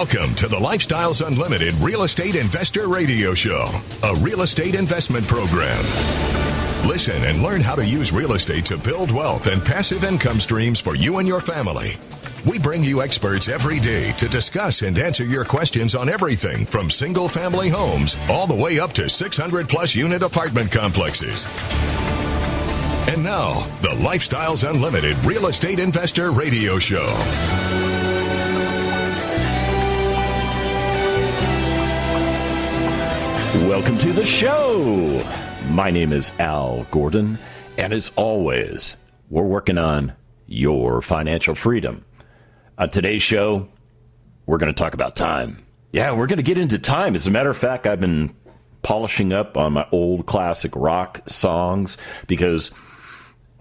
Welcome to the Lifestyles Unlimited Real Estate Investor Radio Show, a real estate investment program. Listen and learn how to use real estate to build wealth and passive income streams for you and your family. We bring you experts every day to discuss and answer your questions on everything from single-family homes all the way up to 600-plus unit apartment complexes. And now, the Lifestyles Unlimited Real Estate Investor Radio Show. Welcome to the show. My name is Al Gordon, and as always, we're working on your financial freedom. On today's show, we're going to talk about time. Yeah, we're going to get into time. As a matter of fact, I've been polishing up on my old classic rock songs because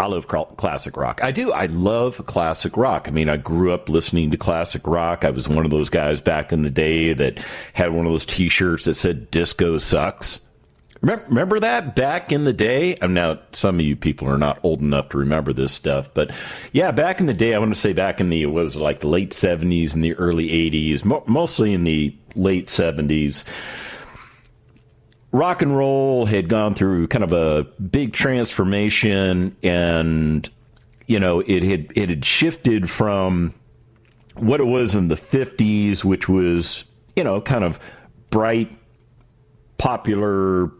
I love classic rock. I do. I love classic rock. I mean, I grew up listening to classic rock. I was one of those guys back in the day that had one of those T-shirts that said disco sucks. Remember that back in the day? Now, some of you people are not old enough to remember this stuff. But yeah, back in the day, I want to say back in the, it was like the late 70s and the early 80s, mostly in the late 70s. Rock and roll had gone through kind of a big transformation, and, you know, it had shifted from what it was in the 50s, which was, you know, kind of bright, popular,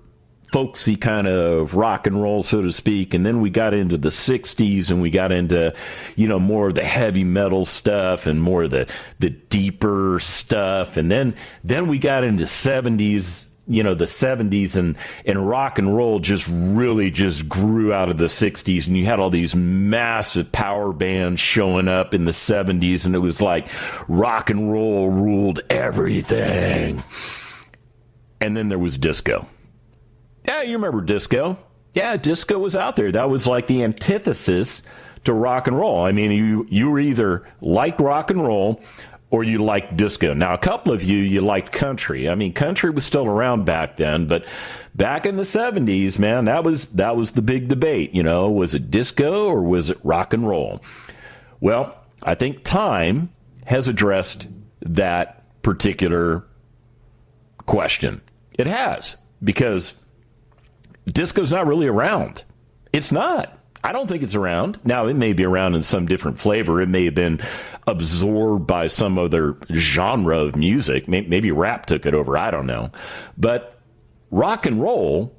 folksy kind of rock and roll, so to speak. And then we got into the 60s and we got into, you know, more of the heavy metal stuff and more of the deeper stuff. And then we got into 70s. You know, the 70s and rock and roll just really just grew out of the 60s. And you had all these massive power bands showing up in the 70s. And it was like rock and roll ruled everything. And then there was disco. Yeah, you remember disco. Yeah, disco was out there. That was like the antithesis to rock and roll. I mean, you were either like rock and roll or you liked disco. Now, a couple of you liked country. I mean, country was still around back then, but back in the 70s, man, that was the big debate. You know, was it disco or was it rock and roll? Well, I think time has addressed that particular question. It has, because disco's not really around. It's not. I don't think it's around. Now, it may be around in some different flavor. It may have been absorbed by some other genre of music. Maybe rap took it over. I don't know. But rock and roll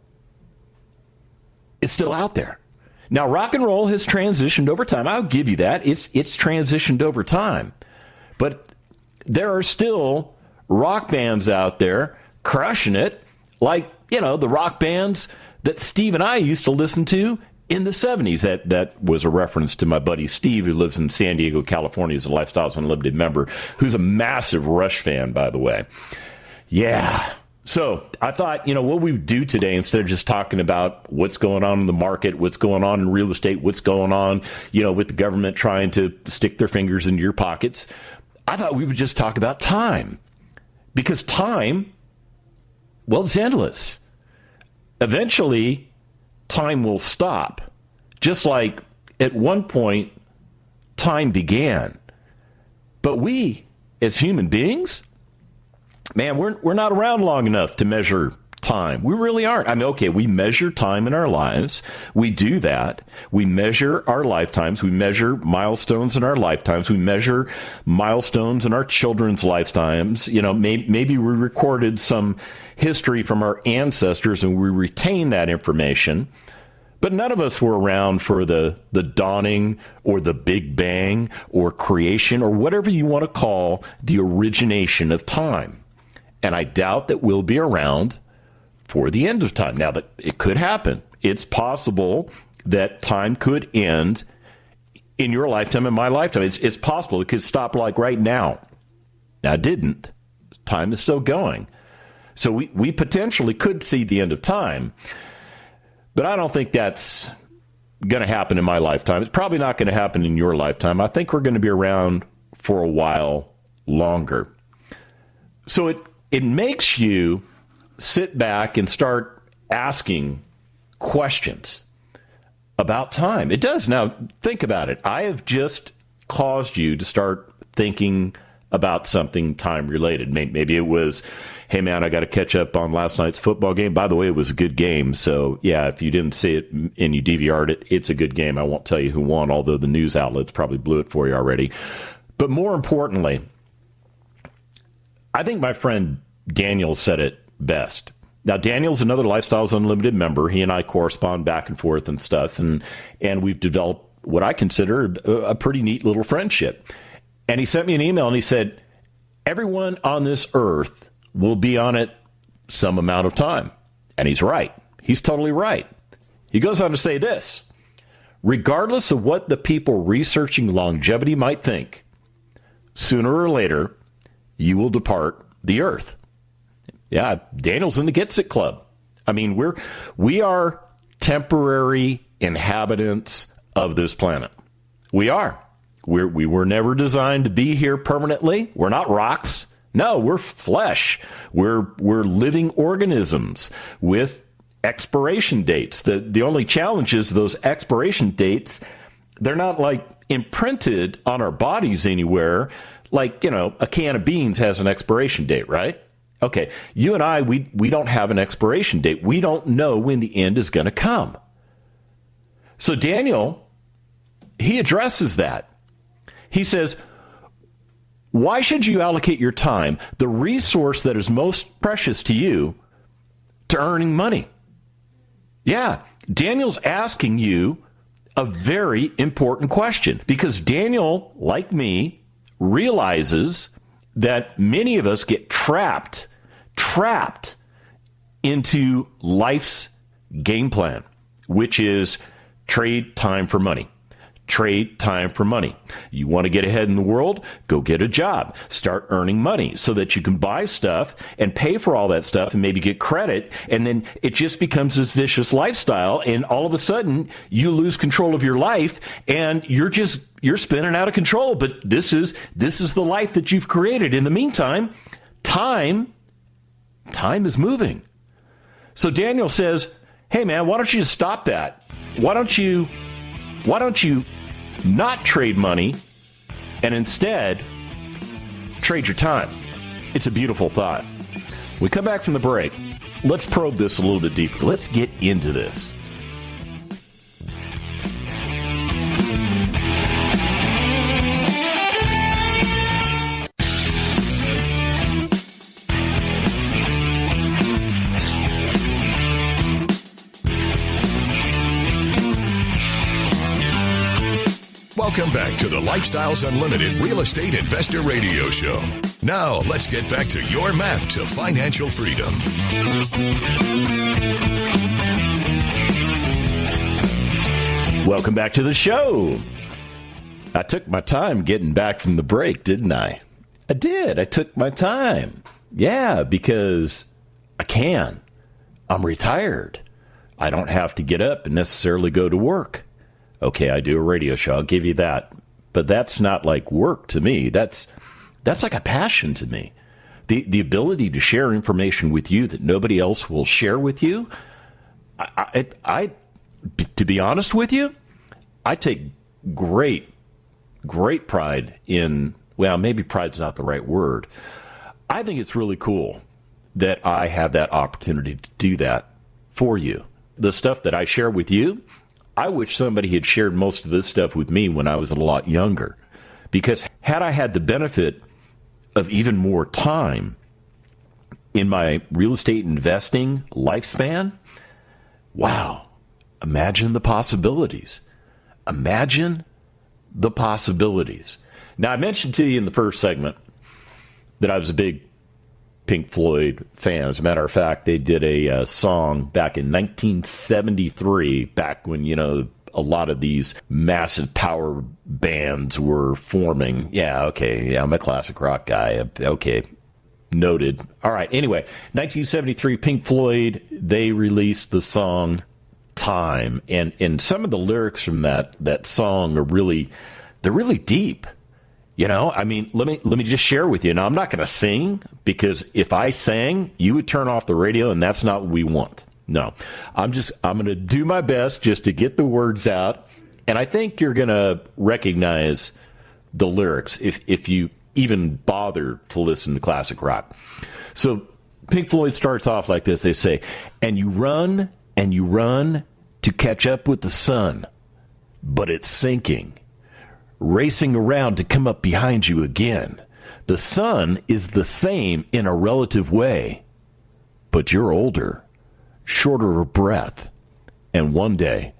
is still out there. Now, rock and roll has transitioned over time. I'll give you that. It's transitioned over time. But there are still rock bands out there crushing it, like, you know, the rock bands that Steve and I used to listen to in the 70s. That was a reference to my buddy Steve, who lives in San Diego, California, as a Lifestyles Unlimited member, who's a massive Rush fan, by the way. Yeah. So I thought, you know, what we would do today, instead of just talking about what's going on in the market, what's going on in real estate, what's going on, you know, with the government trying to stick their fingers into your pockets, I thought we would just talk about time. Because time, well, it's endless. Eventually, time will stop. Just like at one point, time began. But we, as human beings, man, we're not around long enough to measure time. We really aren't. I mean, okay, we measure time in our lives. We do that. We measure our lifetimes. We measure milestones in our lifetimes. We measure milestones in our children's lifetimes. You know, maybe we recorded some history from our ancestors and we retain that information. But none of us were around for the dawning or the Big Bang or creation or whatever you want to call the origination of time. And I doubt that we'll be around for the end of time. Now, that it could happen. It's possible that time could end in your lifetime, in my lifetime. It's possible. It could stop like right now. Now, it didn't. Time is still going. So we potentially could see the end of time. But I don't think that's going to happen in my lifetime. It's probably not going to happen in your lifetime. I think we're going to be around for a while longer. So it makes you sit back and start asking questions about time. It does. Now, think about it. I have just caused you to start thinking about something time related. Maybe it was, hey man, I got to catch up on last night's football game. By the way, it was a good game. So yeah, if you didn't see it and you DVR'd it, it's a good game. I won't tell you who won, although the news outlets probably blew it for you already. But more importantly, I think my friend Daniel said it best. Now, Daniel's another Lifestyles Unlimited member. He and I correspond back and forth and stuff. And we've developed what I consider a pretty neat little friendship. And he sent me an email and he said, everyone on this earth will be on it some amount of time. And he's right. He's totally right. He goes on to say this: regardless of what the people researching longevity might think, sooner or later, you will depart the earth. Yeah, Daniel's in the Gets It Club. I mean, we are temporary inhabitants of this planet. We are. We were never designed to be here permanently. We're not rocks. No, we're flesh. We're living organisms with expiration dates. The only challenge is those expiration dates, they're not like imprinted on our bodies anywhere. Like, a can of beans has an expiration date, right? Okay, you and I, we don't have an expiration date. We don't know when the end is going to come. So Daniel, he addresses that. He says, why should you allocate your time, the resource that is most precious to you, to earning money? Yeah, Daniel's asking you a very important question, because Daniel, like me, realizes that many of us get trapped into life's game plan, which is trade time for money. Trade time for money. You want to get ahead in the world? Go get a job. Start earning money so that you can buy stuff and pay for all that stuff and maybe get credit. And then it just becomes this vicious lifestyle. And all of a sudden you lose control of your life and you're spinning out of control. But this is the life that you've created. In the meantime, time is moving. So Daniel says, hey man, why don't you just stop that? Why don't you not trade money and instead trade your time? It's a beautiful thought. We come back from the break. Let's probe this a little bit deeper. Let's get into this. Welcome back to the Lifestyles Unlimited Real Estate Investor Radio Show. Now, let's get back to your map to financial freedom. Welcome back to the show. I took my time getting back from the break, didn't I? I did. I took my time. Yeah, because I can. I'm retired. I don't have to get up and necessarily go to work. Okay, I do a radio show. I'll give you that. But that's not like work to me. That's like a passion to me. The ability to share information with you that nobody else will share with you. I to be honest with you, I take great pride in, well, maybe pride's not the right word. I think it's really cool that I have that opportunity to do that for you. The stuff that I share with you, I wish somebody had shared most of this stuff with me when I was a lot younger. Because had I had the benefit of even more time in my real estate investing lifespan, wow, imagine the possibilities. Imagine the possibilities. Now, I mentioned to you in the first segment that I was a big Pink Floyd fan. As a matter of fact, they did a song back in 1973, back when, a lot of these massive power bands were forming. Yeah, okay. Yeah, I'm a classic rock guy. Okay. Noted. All right. Anyway, 1973, Pink Floyd, they released the song Time. And some of the lyrics from that song are they're really deep. I mean, let me just share with you. Now, I'm not going to sing, because if I sang, you would turn off the radio, and that's not what we want. No, I'm going to do my best just to get the words out. And I think you're going to recognize the lyrics if you even bother to listen to classic rock. So Pink Floyd starts off like this. They say, and you run to catch up with the sun, but it's sinking, racing around to come up behind you again. The sun is the same in a relative way, but you're older, shorter of breath, and one day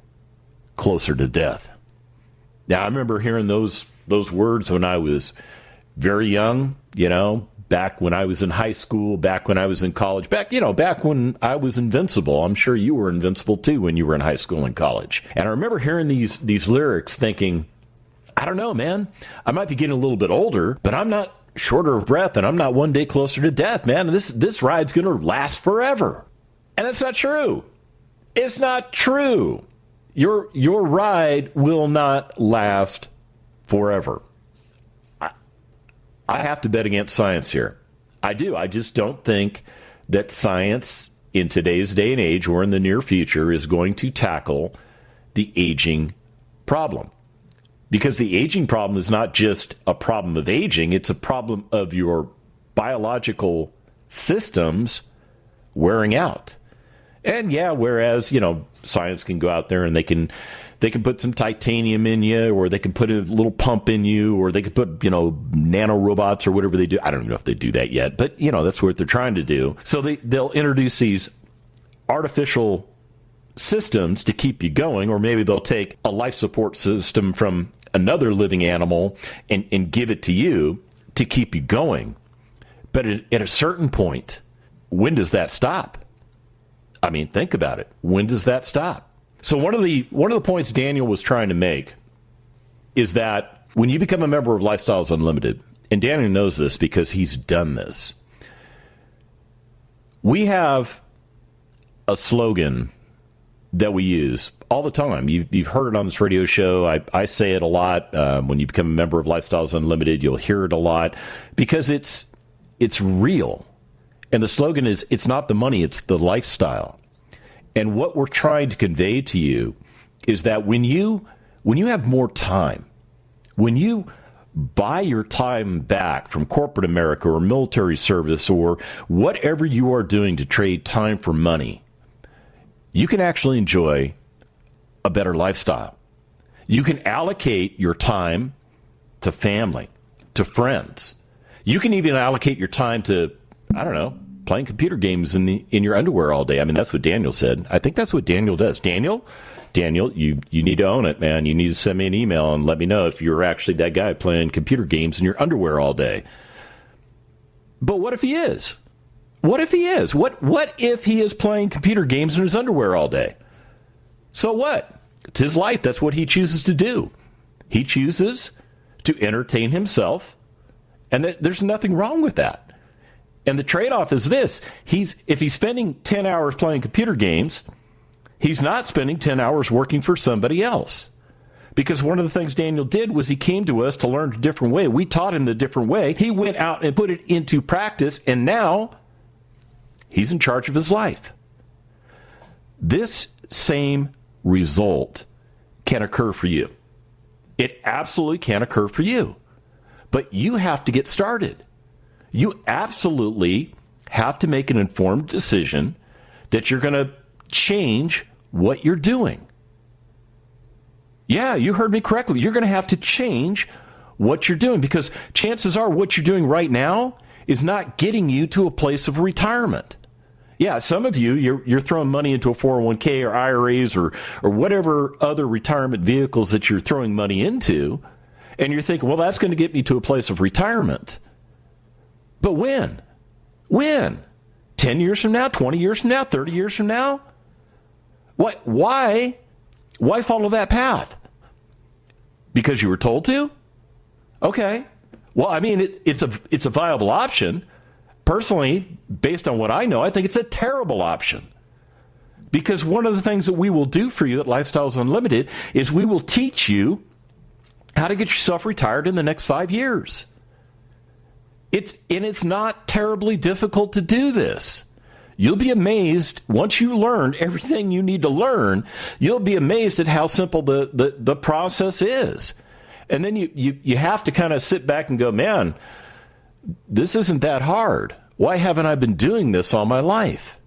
closer to death. Now, I remember hearing those words when I was very young, back when I was in high school, back when I was in college, back when I was invincible. I'm sure you were invincible too when you were in high school and college. And I remember hearing these lyrics thinking, I don't know, man, I might be getting a little bit older, but I'm not shorter of breath and I'm not one day closer to death, man. This ride's going to last forever. And that's not true. It's not true. Your ride will not last forever. I have to bet against science here. I do. I just don't think that science in today's day and age or in the near future is going to tackle the aging problem. Because the aging problem is not just a problem of aging, it's a problem of your biological systems wearing out. And yeah, whereas, science can go out there and they can put some titanium in you, or they can put a little pump in you, or they could put, nanorobots or whatever they do. I don't know if they do that yet, but, that's what they're trying to do. So they'll introduce these artificial systems to keep you going, or maybe they'll take a life support system from another living animal and give it to you to keep you going. But at a certain point, when does that stop? I mean, think about it. When does that stop? So one of the points Daniel was trying to make is that when you become a member of Lifestyles Unlimited, and Daniel knows this because he's done this, we have a slogan that we use all the time. You've heard it on this radio show. I say it a lot. When you become a member of Lifestyles Unlimited, you'll hear it a lot because it's real. And the slogan is, it's not the money, it's the lifestyle. And what we're trying to convey to you is that when you have more time, when you buy your time back from corporate America or military service or whatever you are doing to trade time for money, you can actually enjoy a better lifestyle. You can allocate your time to family, to friends. You can even allocate your time to, I don't know, playing computer games in your underwear all day. I mean, that's what Daniel said. I think that's what Daniel does. Daniel, you need to own it, man. You need to send me an email and let me know if you're actually that guy playing computer games in your underwear all day. But what if he is? What if he is? What if he is playing computer games in his underwear all day? So what? It's his life. That's what he chooses to do. He chooses to entertain himself, and there's nothing wrong with that. And the trade-off is this. If he's spending 10 hours playing computer games, he's not spending 10 hours working for somebody else. Because one of the things Daniel did was he came to us to learn a different way. We taught him the different way. He went out and put it into practice, and now he's in charge of his life. This same result can occur for you. It absolutely can occur for you. But you have to get started. You absolutely have to make an informed decision that you're going to change what you're doing. Yeah, you heard me correctly. You're going to have to change what you're doing because chances are what you're doing right now is not getting you to a place of retirement. Yeah, some of you're throwing money into a 401k or IRAs or whatever other retirement vehicles that you're throwing money into, and you're thinking, well, that's going to get me to a place of retirement. But when? When? 10 years from now, 20 years from now, 30 years from now? What? Why follow that path? Because you were told to? Okay. Well, I mean, it's a viable option. Personally, based on what I know, I think it's a terrible option. Because one of the things that we will do for you at Lifestyles Unlimited is we will teach you how to get yourself retired in the next 5 years. It's not terribly difficult to do this. You'll be amazed once you learn everything you need to learn. You'll be amazed at how simple the process is. And then you have to kind of sit back and go, man, this isn't that hard. Why haven't I been doing this all my life?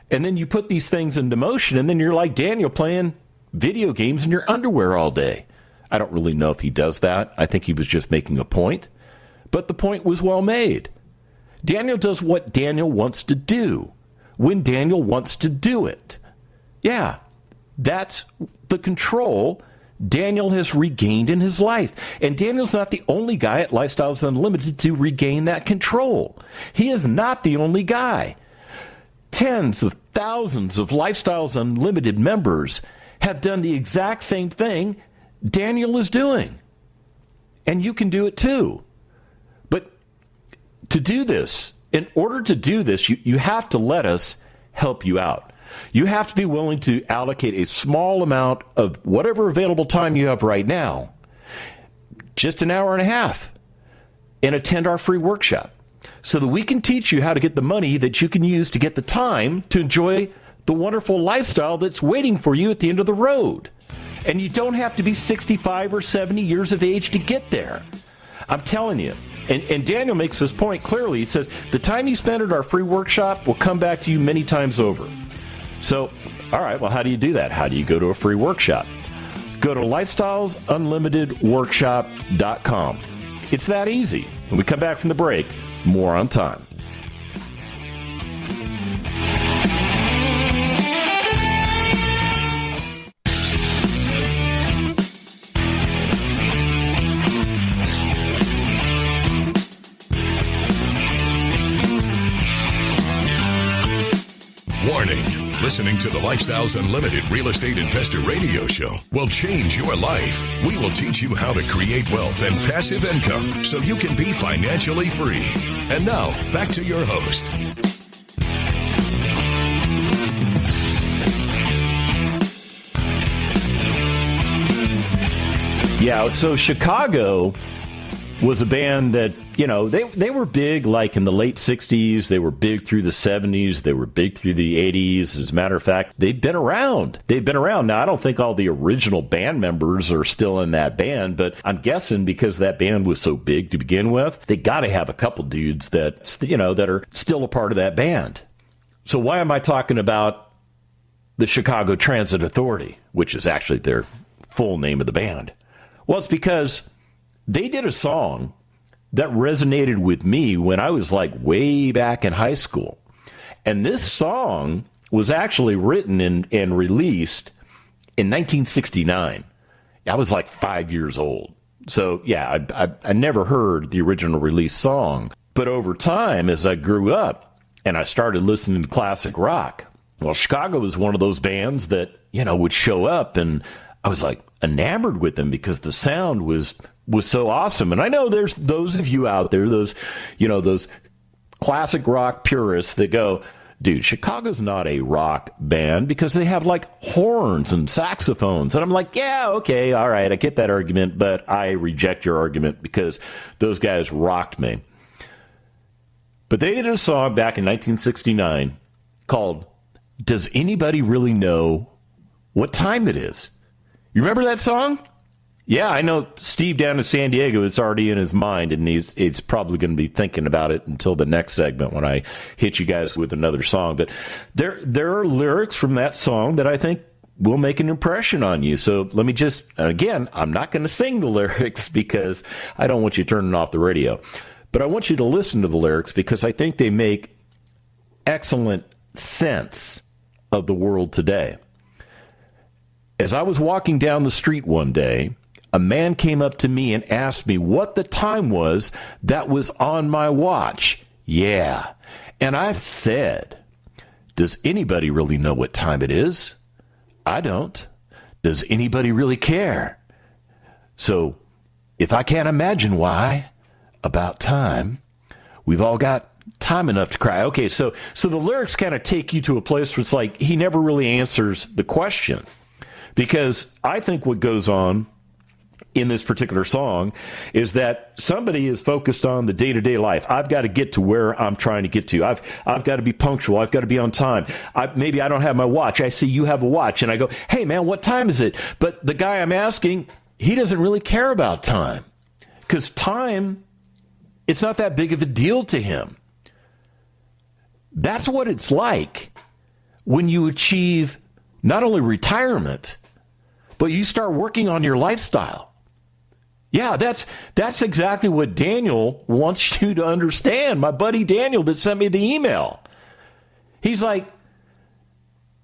And then you put these things into motion, and then you're like Daniel playing video games in your underwear all day. I don't really know if he does that. I think he was just making a point. But the point was well made. Daniel does what Daniel wants to do when Daniel wants to do it. Yeah, that's the control Daniel has regained in his life. And Daniel's not the only guy at Lifestyles Unlimited to regain that control. He is not the only guy. Tens of thousands of Lifestyles Unlimited members have done the exact same thing Daniel is doing. And you can do it too. But to do this, in order to do this, you have to let us help you out. You have to be willing to allocate a small amount of whatever available time you have right now, just an hour and a half, and attend our free workshop so that we can teach you how to get the money that you can use to get the time to enjoy the wonderful lifestyle that's waiting for you at the end of the road. And you don't have to be 65 or 70 years of age to get there. I'm telling you. And Daniel makes this point clearly. He says, the time you spend at our free workshop will come back to you many times over. So, all right, well, how do you do that? How do you go to a free workshop? Go to lifestylesunlimitedworkshop.com. It's that easy. When we come back from the break, more on time. Warning. Listening to the Lifestyles Unlimited Real Estate Investor Radio Show will change your life. We will teach you how to create wealth and passive income so you can be financially free. And now, back to your host. Yeah, so Chicago was a band that, you know, they were big like in the late 60s. They were big through the 70s. They were big through the 80s. As a matter of fact, they've been around. Now, I don't think all the original band members are still in that band, but I'm guessing because that band was so big to begin with, they got to have a couple dudes that, you know, that are still a part of that band. So why am I talking about the Chicago Transit Authority, which is actually their full name of the band? Well, it's because they did a song that resonated with me when I was like way back in high school. And this song was actually written and released in 1969. I was like 5 years old. So, yeah, I never heard the original release song. But over time, as I grew up and I started listening to classic rock, well, Chicago was one of those bands that, you know, would show up, and I was like enamored with them because the sound was so awesome. And I know there's those of you out there, those classic rock purists that go, dude, Chicago's not a rock band because they have like horns and saxophones. And I'm like, yeah, okay, all right, I get that argument, but I reject your argument because those guys rocked me. But they did a song back in 1969 called Does Anybody Really Know What Time It Is? You remember that song? Yeah, I know Steve down in San Diego, it's already in his mind, and he's probably going to be thinking about it until the next segment when I hit you guys with another song. But there are lyrics from that song that I think will make an impression on you. So let me just, again, I'm not going to sing the lyrics because I don't want you turning off the radio. But I want you to listen to the lyrics because I think they make excellent sense of the world today. As I was walking down the street one day, a man came up to me and asked me what the time was that was on my watch. Yeah. And I said, does anybody really know what time it is? I don't. Does anybody really care? So if I can't imagine why, about time, we've all got time enough to cry. Okay, so the lyrics kind of take you to a place where it's like he never really answers the question. Because I think what goes on in this particular song is that somebody is focused on the day-to-day life. I've got to get to where I'm trying to get to. I've got to be punctual. I've got to be on time. Maybe I don't have my watch. I see you have a watch, and I go, hey, man, what time is it? But the guy I'm asking he doesn't really care about time because time, it's not that big of a deal to him. That's what it's like when you achieve not only retirement, but you start working on your lifestyle. Yeah, that's exactly what Daniel wants you to understand. My buddy Daniel that sent me the email. He's like,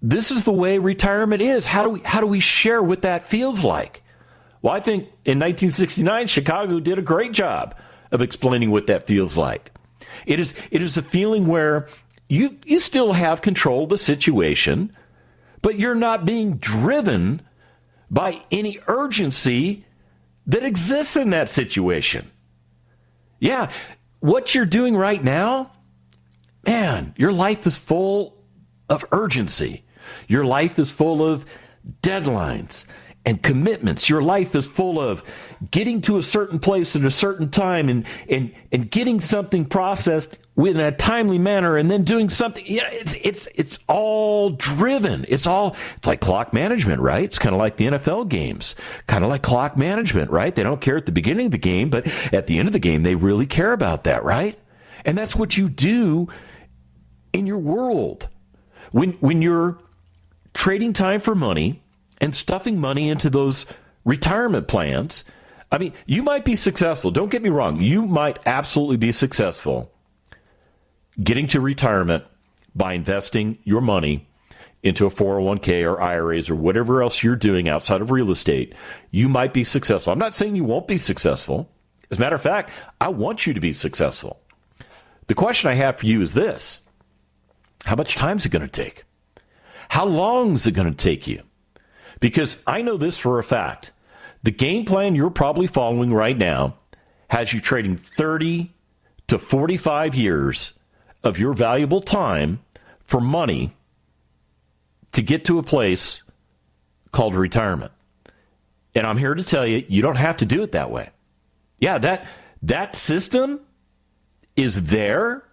this is the way retirement is. How do we share what that feels like? Well, I think in 1969, Chicago did a great job of explaining what that feels like. It is a feeling where you still have control of the situation, but you're not being driven by any urgency that exists in that situation. Yeah, what you're doing right now, man, your life is full of urgency. Your life is full of deadlines and commitments. Your life is full of getting to a certain place at a certain time and getting something processed in a timely manner and then doing something. Yeah, it's all driven. It's like clock management, right? It's kind of like the NFL games, kind of like clock management, right? They don't care at the beginning of the game, but at the end of the game, they really care about that, right? And that's what you do in your world. When you're trading time for money and stuffing money into those retirement plans, I mean, you might be successful. Don't get me wrong. You might absolutely be successful getting to retirement by investing your money into a 401k or IRAs or whatever else you're doing outside of real estate. You might be successful. I'm not saying you won't be successful. As a matter of fact, I want you to be successful. The question I have for you is this. How much time is it going to take? How long is it going to take you? Because I know this for a fact. The game plan you're probably following right now has you trading 30 to 45 years of your valuable time for money to get to a place called retirement. And I'm here to tell you, you don't have to do it that way. Yeah, that system is there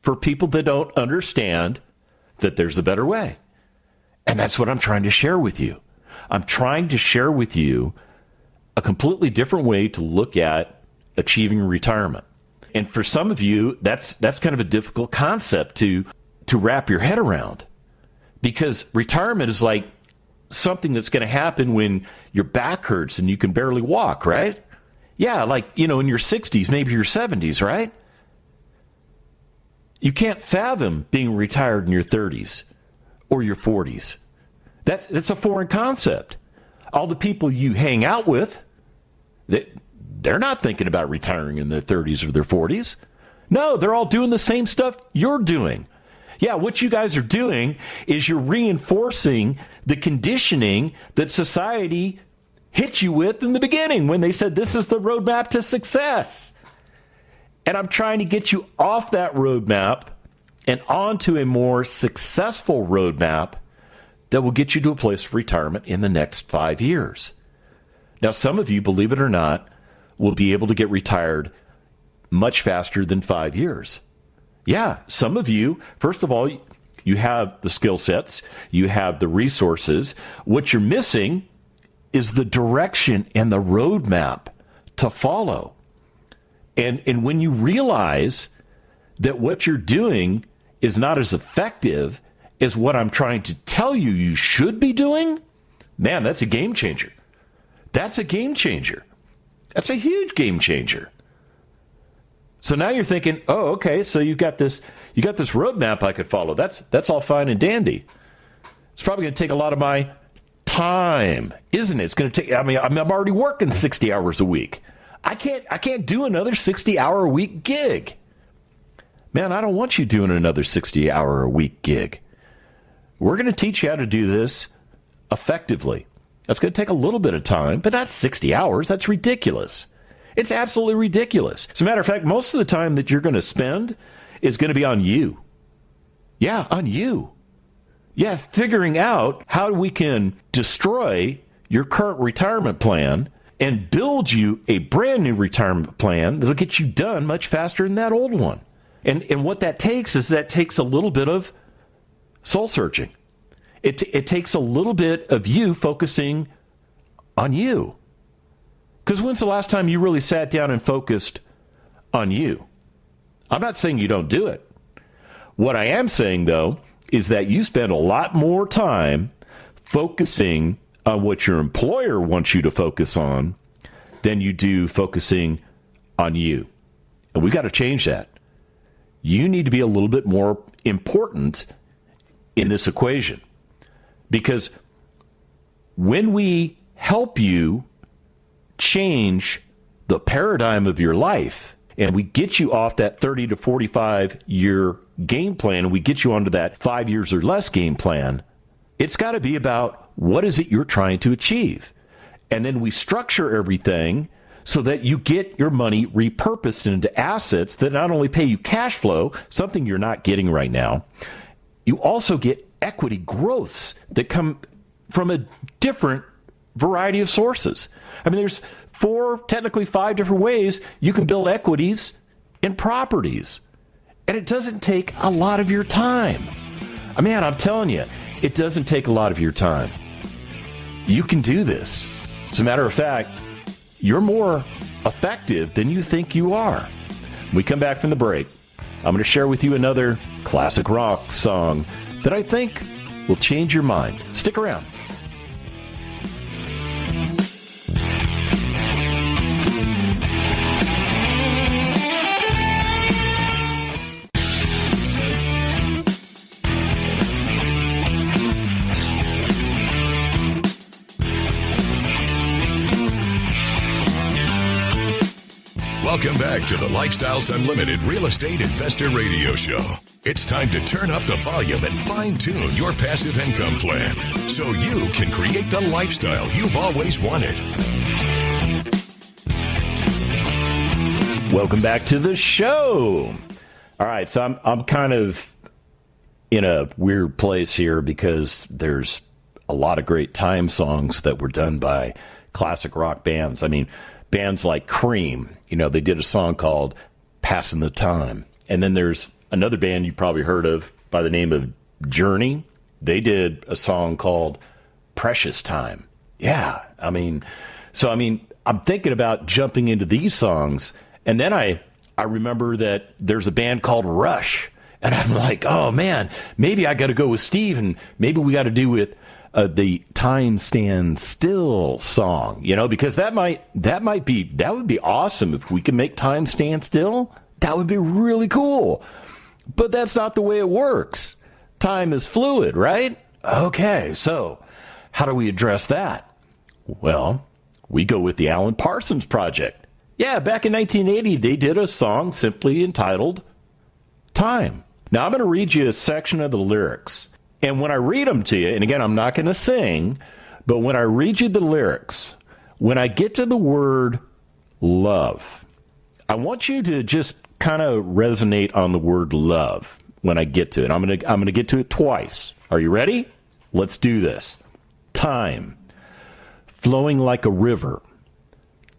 for people that don't understand that there's a better way. And that's what I'm trying to share with you. I'm trying to share with you a completely different way to look at achieving retirement. And for some of you, that's kind of a difficult concept to wrap your head around, because retirement is like something that's going to happen when your back hurts and you can barely walk, right? Yeah, like, in your 60s, maybe your 70s, right? You can't fathom being retired in your 30s or your 40s. That's a foreign concept. All the people you hang out with, they're not thinking about retiring in their 30s or their 40s. No, they're all doing the same stuff you're doing. Yeah, what you guys are doing is you're reinforcing the conditioning that society hit you with in the beginning when they said this is the roadmap to success. And I'm trying to get you off that roadmap and onto a more successful roadmap that will get you to a place of retirement in the next 5 years. Now, some of you, believe it or not, will be able to get retired much faster than 5 years. Yeah, some of you, first of all, you have the skill sets, you have the resources. What you're missing is the direction and the roadmap to follow. And when you realize that what you're doing is not as effective as what I'm trying to tell you you should be doing, man, that's a game changer. That's a game changer. That's a huge game changer. So now you're thinking, oh, okay, so you got this roadmap I could follow. That's all fine and dandy. It's probably going to take a lot of my time, isn't it? It's going to take. I'm already working 60 hours a week. I can't do another 60-hour-a-week gig. Man, I don't want you doing another 60-hour-a-week gig. We're going to teach you how to do this effectively. That's going to take a little bit of time, but not 60 hours. That's ridiculous. It's absolutely ridiculous. As a matter of fact, most of the time that you're going to spend is going to be on you. Yeah, on you. Yeah, figuring out how we can destroy your current retirement plan and build you a brand new retirement plan that'll get you done much faster than that old one. And what that takes is a little bit of soul searching. It takes a little bit of you focusing on you. Because when's the last time you really sat down and focused on you? I'm not saying you don't do it. What I am saying, though, is that you spend a lot more time focusing on what your employer wants you to focus on than you do focusing on you. And we got to change that. You need to be a little bit more important in this equation. Because when we help you change the paradigm of your life, and we get you off that 30 to 45 year game plan, and we get you onto that 5 years or less game plan, it's got to be about what is it you're trying to achieve. And then we structure everything so that you get your money repurposed into assets that not only pay you cash flow, something you're not getting right now, you also get equity growths that come from a different variety of sources. I mean, there's technically five different ways you can build equities in properties. And it doesn't take a lot of your time. I mean, I'm telling you, it doesn't take a lot of your time. You can do this. As a matter of fact, you're more effective than you think you are. When we come back from the break, I'm going to share with you another classic rock song that I think will change your mind. Stick around. Welcome back to the Lifestyles Unlimited Real Estate Investor Radio Show. It's time to turn up the volume and fine-tune your passive income plan so you can create the lifestyle you've always wanted. Welcome back to the show. All right, so I'm kind of in a weird place here because there's a lot of great time songs that were done by classic rock bands. I mean, bands like Cream, they did a song called Passing the Time. And then there's another band you probably heard of by the name of Journey. They did a song called Precious Time. Yeah, I'm thinking about jumping into these songs. And then I remember that there's a band called Rush. And I'm like, oh, man, maybe I got to go with Steve, and maybe we got to do with the Time Stand Still song, because that would be awesome if we can make time stand still. That would be really cool. But that's not the way it works. Time is fluid, right? Okay, so how do we address that? Well, we go with the Alan Parsons Project. Yeah, back in 1980, they did a song simply entitled Time. Now, I'm going to read you a section of the lyrics. And when I read them to you, and again, I'm not going to sing, but when I read you the lyrics, when I get to the word love, I want you to just kind of resonate on the word love when I get to it. I'm going to get to it twice. Are you ready? Let's do this. Time, flowing like a river.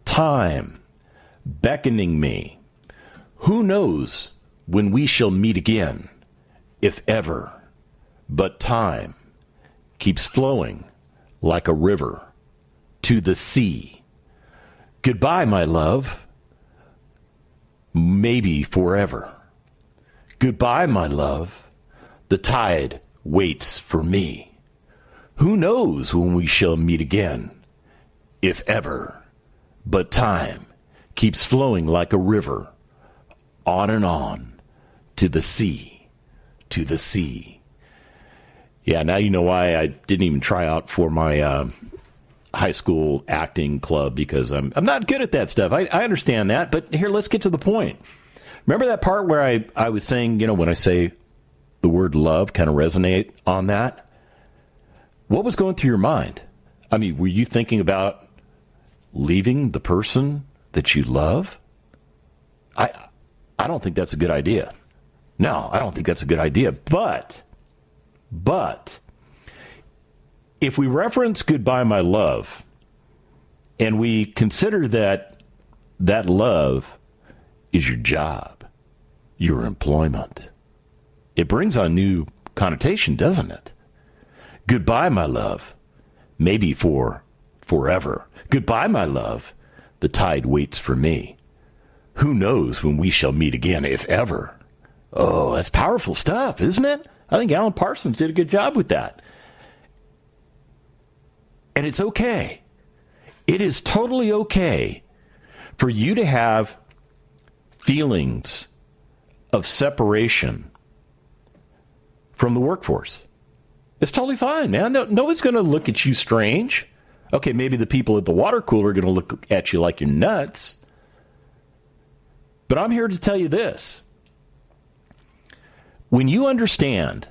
Time, beckoning me. Who knows when we shall meet again, if ever. But time keeps flowing like a river to the sea. Goodbye, my love. Maybe forever. Goodbye, my love. The tide waits for me. Who knows when we shall meet again, if ever. But time keeps flowing like a river, on and on, to the sea, to the sea. Yeah, now you know why I didn't even try out for my high school acting club, because I'm not good at that stuff. I understand that, but here, let's get to the point. Remember that part where I was saying, when I say the word love, kind of resonate on that? What was going through your mind? I mean, were you thinking about leaving the person that you love? I don't think that's a good idea. No, I don't think that's a good idea, But if we reference Goodbye, My Love, and we consider that love is your job, your employment, it brings on new connotation, doesn't it? Goodbye, my love, maybe for forever. Goodbye, my love. The tide waits for me. Who knows when we shall meet again, if ever? Oh, that's powerful stuff, isn't it? I think Alan Parsons did a good job with that. And it's okay. It is totally okay for you to have feelings of separation from the workforce. It's totally fine, man. Nobody's going to look at you strange. Okay, maybe the people at the water cooler are going to look at you like you're nuts. But I'm here to tell you this. When you understand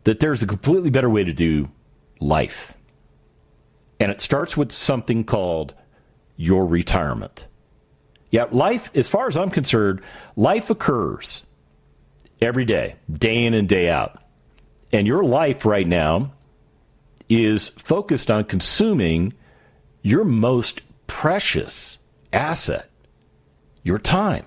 that there's a completely better way to do life, and it starts with something called your retirement. Yeah, life, as far as I'm concerned, life occurs every day, day in and day out. And your life right now is focused on consuming your most precious asset, your time.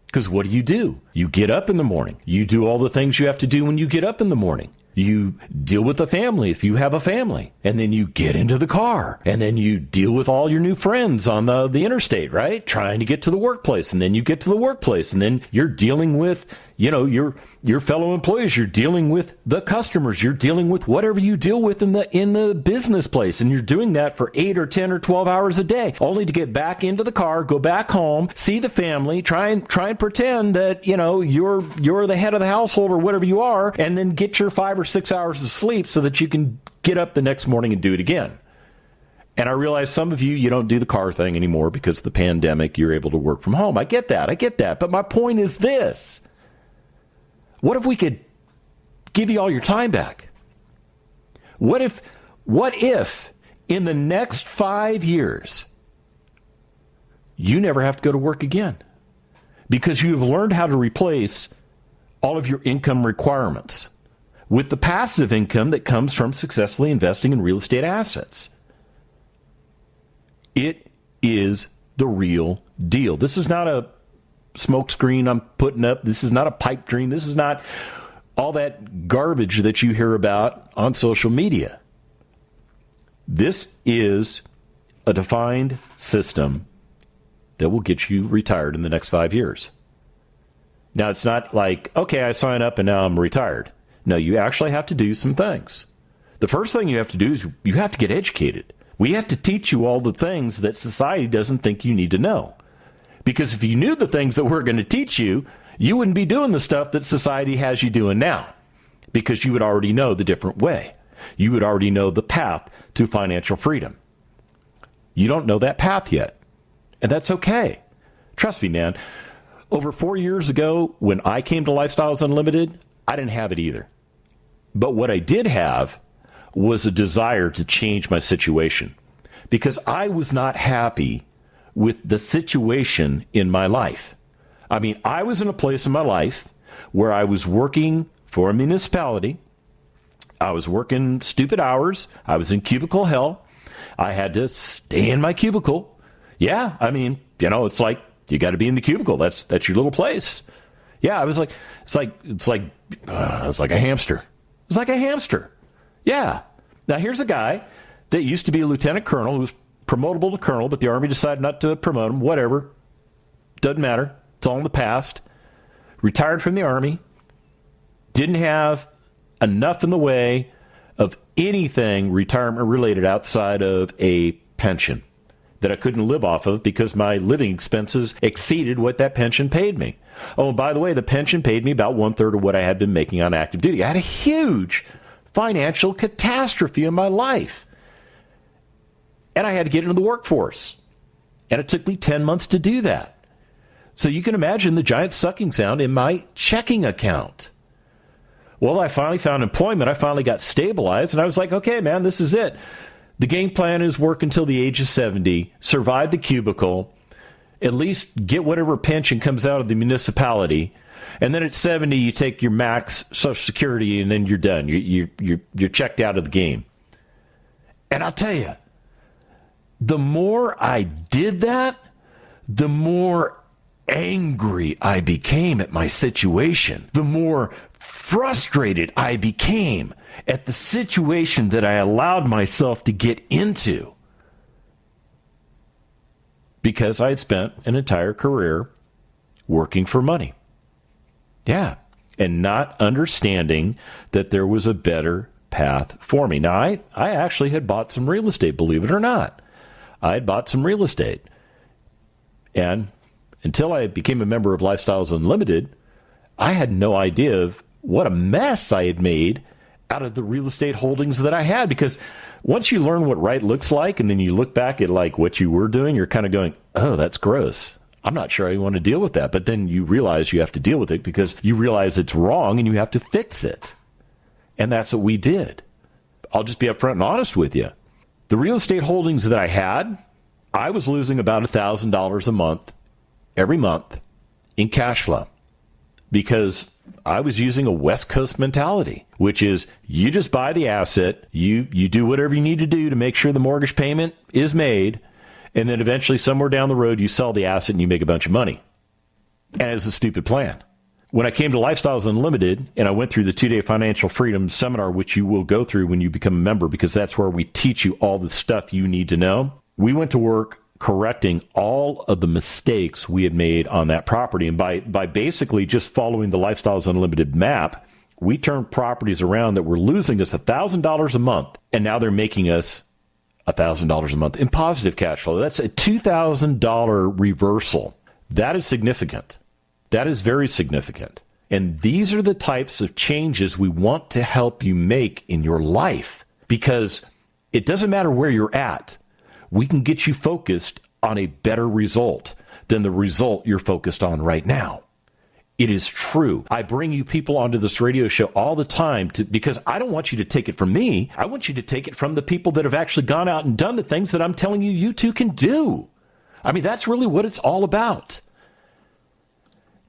Because what do? You get up in the morning. You do all the things you have to do when you get up in the morning. You deal with the family if you have a family. And then you get into the car. And then you deal with all your new friends on the interstate, right? Trying to get to the workplace. And then you get to the workplace. And then you're dealing with, your fellow employees. You're dealing with the customers. You're dealing with whatever you deal with in the business place. And you're doing that for 8 or 10 or 12 hours a day, only to get back into the car, go back home, see the family, try and pretend that, you're the head of the household or whatever you are, and then get your 5 or 6 hours of sleep so that you can get up the next morning and do it again. And I realize some of you don't do the car thing anymore because of the pandemic. You're able to work from home. I get that. But my point is this. What if we could give you all your time back? What if in the next 5 years, you never have to go to work again because you've learned how to replace all of your income requirements with the passive income that comes from successfully investing in real estate assets? It is the real deal. This is not a smoke screen I'm putting up. This is not a pipe dream. This is not all that garbage that you hear about on social media. This is a defined system that will get you retired in the next 5 years. Now, it's not like, okay, I sign up and now I'm retired. No, you actually have to do some things. The first thing you have to do is you have to get educated. We have to teach you all the things that society doesn't think you need to know. Because if you knew the things that we're going to teach you, you wouldn't be doing the stuff that society has you doing now. Because you would already know the different way. You would already know the path to financial freedom. You don't know that path yet. And that's okay. Trust me, man. Over 4 years ago, when I came to Lifestyles Unlimited, I didn't have it either. But what I did have was a desire to change my situation. Because I was not happy with the situation in my life. I mean, I was in a place in my life where I was working for a municipality. I was working stupid hours. I was in cubicle hell. I had to stay in my cubicle. Yeah, I mean, it's like you got to be in the cubicle. That's your little place. Yeah, I was like, it's like a hamster. It was like a hamster. Yeah. Now here's a guy that used to be a lieutenant colonel who was promotable to colonel, but the Army decided not to promote him. Whatever. Doesn't matter. It's all in the past. Retired from the Army. Didn't have enough in the way of anything retirement related outside of a pension that I couldn't live off of because my living expenses exceeded what that pension paid me. Oh, and by the way, the pension paid me about 1/3 of what I had been making on active duty. I had a huge financial catastrophe in my life. And I had to get into the workforce. And it took me 10 months to do that. So you can imagine the giant sucking sound in my checking account. Well, I finally found employment. I finally got stabilized. And I was like, okay, man, this is it. The game plan is work until the age of 70, survive the cubicle, at least get whatever pension comes out of the municipality. And then at 70, you take your max Social Security and then you're done. You're checked out of the game. And I'll tell you, the more I did that, the more angry I became at my situation. The more frustrated I became at the situation that I allowed myself to get into. because I had spent an entire career working for money. Yeah. And not understanding that there was a better path for me. Now, I actually had bought some real estate, believe it or not. I had bought some real estate. And until I became a member of Lifestyles Unlimited, I had no idea of what a mess I had made out of the real estate holdings that I had. Because once you learn what right looks like, and then you look back at like what you were doing, you're kind of going, oh, that's gross. I'm not sure I want to deal with that. But then you realize you have to deal with it because you realize it's wrong and you have to fix it. And that's what we did. I'll just be upfront and honest with you. The real estate holdings that I had, I was losing about $1,000 a month, every month, in cash flow. Because I was using a West Coast mentality, which is you just buy the asset, you do whatever you need to do to make sure the mortgage payment is made, and then eventually somewhere down the road you sell the asset and you make a bunch of money. And it's a stupid plan. When I came to Lifestyles Unlimited and I went through the 2-day financial freedom seminar, which you will go through when you become a member, because that's where we teach you all the stuff you need to know, we went to work correcting all of the mistakes we had made on that property. And by basically just following the Lifestyles Unlimited map, we turned properties around that were losing us $1,000 a month, and now they're making us $1,000 a month in positive cash flow. That's a $2,000 reversal. That is significant. That is very significant. And these are the types of changes we want to help you make in your life, because it doesn't matter where you're at. We can get you focused on a better result than the result you're focused on right now. It is true. I bring you people onto this radio show all the time because I don't want you to take it from me. I want you to take it from the people that have actually gone out and done the things that I'm telling you you too can do. I mean, that's really what it's all about.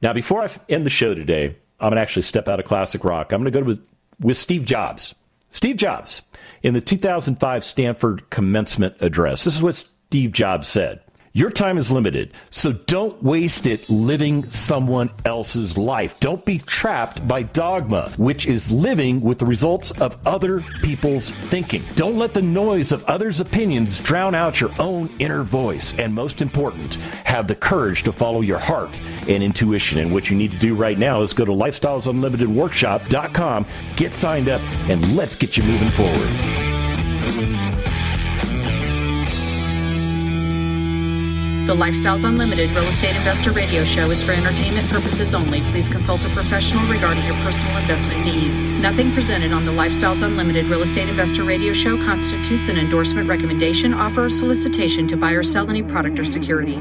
Now, before I end the show today, I'm going to actually step out of classic rock. I'm going to go with Steve Jobs. Steve Jobs, in the 2005 Stanford commencement address. This is what Steve Jobs said. Your time is limited, so don't waste it living someone else's life. Don't be trapped by dogma, which is living with the results of other people's thinking. Don't let the noise of others' opinions drown out your own inner voice. And most important, have the courage to follow your heart and intuition. And what you need to do right now is go to lifestylesunlimitedworkshop.com, get signed up, and let's get you moving forward. The Lifestyles Unlimited Real Estate Investor Radio Show is for entertainment purposes only. Please consult a professional regarding your personal investment needs. Nothing presented on the Lifestyles Unlimited Real Estate Investor Radio Show constitutes an endorsement, recommendation, offer, or solicitation to buy or sell any product or security.